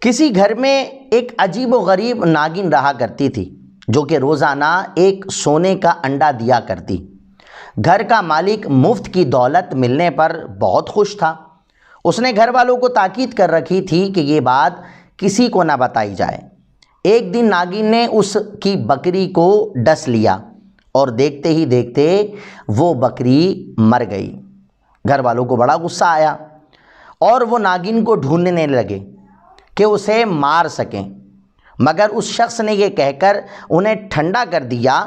کسی گھر میں ایک عجیب و غریب ناگن رہا کرتی تھی جو کہ روزانہ ایک سونے کا انڈا دیا کرتی۔ گھر کا مالک مفت کی دولت ملنے پر بہت خوش تھا۔ اس نے گھر والوں کو تاکید کر رکھی تھی کہ یہ بات کسی کو نہ بتائی جائے۔ ایک دن ناگن نے اس کی بکری کو ڈس لیا اور دیکھتے ہی دیکھتے وہ بکری مر گئی۔ گھر والوں کو بڑا غصہ آیا اور وہ ناگن کو ڈھونڈنے لگے کہ اسے مار سکیں، مگر اس شخص نے یہ کہہ کر انہیں ٹھنڈا کر دیا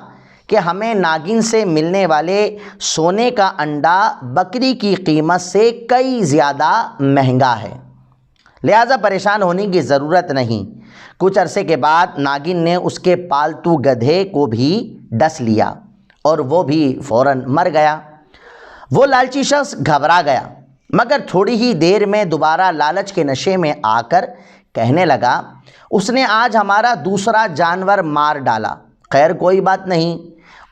کہ ہمیں ناگن سے ملنے والے سونے کا انڈا بکری کی قیمت سے کئی زیادہ مہنگا ہے، لہٰذا پریشان ہونے کی ضرورت نہیں۔ کچھ عرصے کے بعد ناگن نے اس کے پالتو گدھے کو بھی ڈس لیا اور وہ بھی فوراً مر گیا۔ وہ لالچی شخص گھبرا گیا، مگر تھوڑی ہی دیر میں دوبارہ لالچ کے نشے میں آ کر کہنے لگا، اس نے آج ہمارا دوسرا جانور مار ڈالا، خیر کوئی بات نہیں،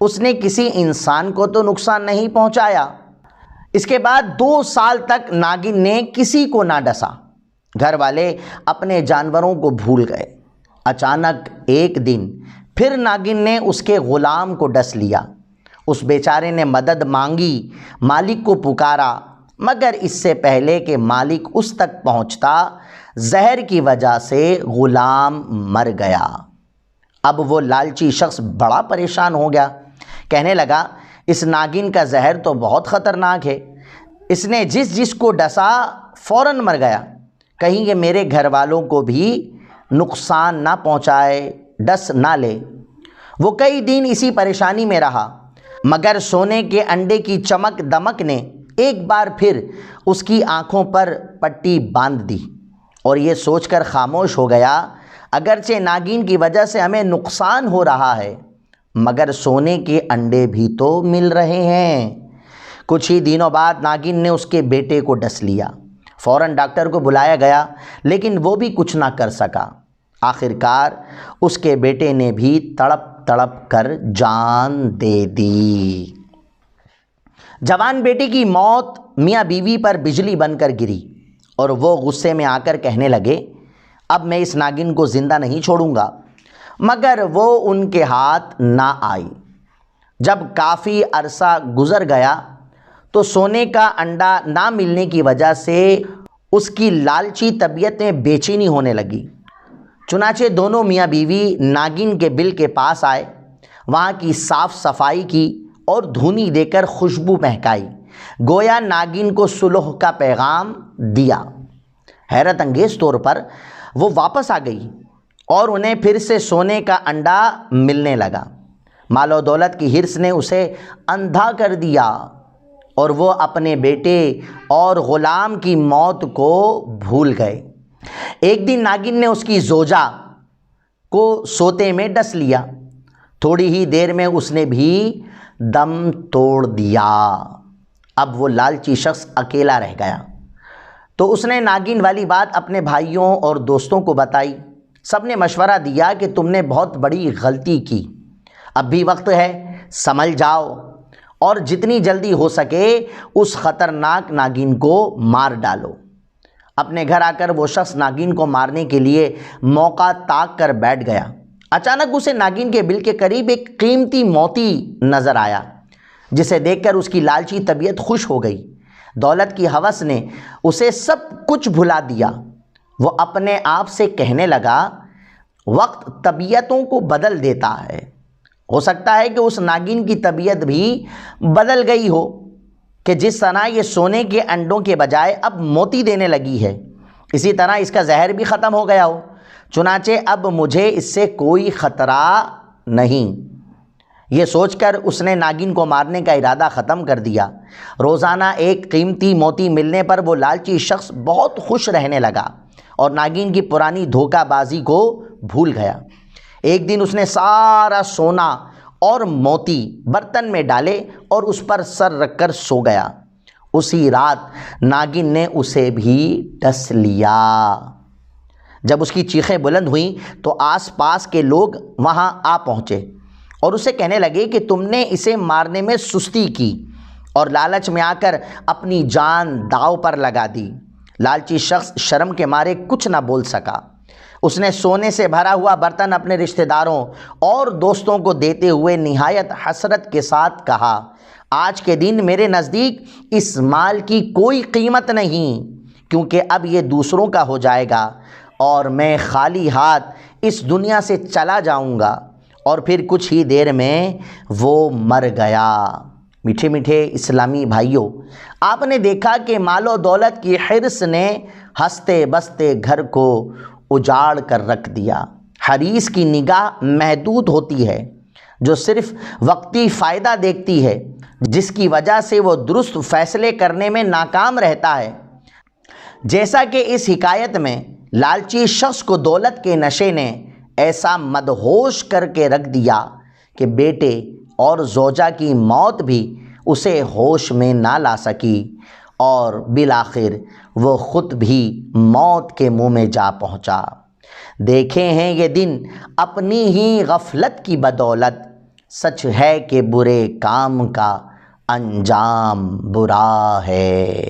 اس نے کسی انسان کو تو نقصان نہیں پہنچایا۔ اس کے بعد 2 سال تک ناگن نے کسی کو نہ ڈسا۔ گھر والے اپنے جانوروں کو بھول گئے۔ اچانک ایک دن پھر ناگن نے اس کے غلام کو ڈس لیا۔ اس بیچارے نے مدد مانگی، مالک کو پکارا، مگر اس سے پہلے کہ مالک اس تک پہنچتا زہر کی وجہ سے غلام مر گیا۔ اب وہ لالچی شخص بڑا پریشان ہو گیا، کہنے لگا، اس ناگن کا زہر تو بہت خطرناک ہے، اس نے جس کو ڈسا فوراً مر گیا، کہیں یہ میرے گھر والوں کو بھی نقصان نہ پہنچائے، ڈس نہ لے۔ وہ کئی دن اسی پریشانی میں رہا، مگر سونے کے انڈے کی چمک دمک نے ایک بار پھر اس کی آنکھوں پر پٹی باندھ دی اور یہ سوچ کر خاموش ہو گیا، اگرچہ ناگن کی وجہ سے ہمیں نقصان ہو رہا ہے، مگر سونے کے انڈے بھی تو مل رہے ہیں۔ کچھ ہی دنوں بعد ناگن نے اس کے بیٹے کو ڈس لیا۔ فوراً ڈاکٹر کو بلایا گیا، لیکن وہ بھی کچھ نہ کر سکا۔ آخر کار اس کے بیٹے نے بھی تڑپ تڑپ کر جان دے دی۔ جوان بیٹے کی موت میاں بیوی پر بجلی بن کر گری اور وہ غصے میں آ کر کہنے لگے، اب میں اس ناگن کو زندہ نہیں چھوڑوں گا، مگر وہ ان کے ہاتھ نہ آئی۔ جب کافی عرصہ گزر گیا تو سونے کا انڈا نہ ملنے کی وجہ سے اس کی لالچی طبیعت میں بے چینی ہونے لگی۔ چنانچہ دونوں میاں بیوی ناگن کے بل کے پاس آئے، وہاں کی صاف صفائی کی اور دھونی دے کر خوشبو مہکائی، گویا ناگن کو صلح کا پیغام دیا۔ حیرت انگیز طور پر وہ واپس آ گئی اور انہیں پھر سے سونے کا انڈا ملنے لگا۔ مال و دولت کی ہرس نے اسے اندھا کر دیا اور وہ اپنے بیٹے اور غلام کی موت کو بھول گئے۔ ایک دن ناگن نے اس کی زوجہ کو سوتے میں ڈس لیا۔ تھوڑی ہی دیر میں اس نے بھی دم توڑ دیا۔ اب وہ لالچی شخص اکیلا رہ گیا تو اس نے ناگن والی بات اپنے بھائیوں اور دوستوں کو بتائی۔ سب نے مشورہ دیا کہ تم نے بہت بڑی غلطی کی، اب بھی وقت ہے، سنبھل جاؤ اور جتنی جلدی ہو سکے اس خطرناک ناگن کو مار ڈالو۔ اپنے گھر آ کر وہ شخص ناگن کو مارنے کے لیے موقع تاک کر بیٹھ گیا۔ اچانک اسے ناگن کے بل کے قریب ایک قیمتی موتی نظر آیا، جسے دیکھ کر اس کی لالچی طبیعت خوش ہو گئی۔ دولت کی ہوس نے اسے سب کچھ بھلا دیا۔ وہ اپنے آپ سے کہنے لگا، وقت طبیعتوں کو بدل دیتا ہے، ہو سکتا ہے کہ اس ناگن کی طبیعت بھی بدل گئی ہو کہ جس طرح یہ سونے کے انڈوں کے بجائے اب موتی دینے لگی ہے، اسی طرح اس کا زہر بھی ختم ہو گیا ہو، چنانچہ اب مجھے اس سے کوئی خطرہ نہیں۔ یہ سوچ کر اس نے ناگن کو مارنے کا ارادہ ختم کر دیا۔ روزانہ ایک قیمتی موتی ملنے پر وہ لالچی شخص بہت خوش رہنے لگا اور ناگن کی پرانی دھوکہ بازی کو بھول گیا۔ ایک دن اس نے سارا سونا اور موتی برتن میں ڈالے اور اس پر سر رکھ کر سو گیا۔ اسی رات ناگن نے اسے بھی ڈس لیا۔ جب اس کی چیخیں بلند ہوئیں تو آس پاس کے لوگ وہاں آ پہنچے اور اسے کہنے لگے کہ تم نے اسے مارنے میں سستی کی اور لالچ میں آ کر اپنی جان داؤ پر لگا دی۔ لالچی شخص شرم کے مارے کچھ نہ بول سکا۔ اس نے سونے سے بھرا ہوا برتن اپنے رشتہ داروں اور دوستوں کو دیتے ہوئے نہایت حسرت کے ساتھ کہا، آج کے دن میرے نزدیک اس مال کی کوئی قیمت نہیں، کیونکہ اب یہ دوسروں کا ہو جائے گا اور میں خالی ہاتھ اس دنیا سے چلا جاؤں گا۔ اور پھر کچھ ہی دیر میں وہ مر گیا۔ میٹھے میٹھے اسلامی بھائیوں، آپ نے دیکھا کہ مال و دولت کی حرص نے ہنستے بستے گھر کو اجاڑ کر رکھ دیا۔ حریص کی نگاہ محدود ہوتی ہے، جو صرف وقتی فائدہ دیکھتی ہے، جس کی وجہ سے وہ درست فیصلے کرنے میں ناکام رہتا ہے۔ جیسا کہ اس حکایت میں لالچی شخص کو دولت کے نشے نے ایسا مدہوش کر کے رکھ دیا کہ بیٹے اور زوجہ کی موت بھی اسے ہوش میں نہ لا سکی اور بالآخر وہ خود بھی موت کے منہ میں جا پہنچا۔ دیکھے ہیں یہ دن اپنی ہی غفلت کی بدولت، سچ ہے کہ برے کام کا انجام برا ہے۔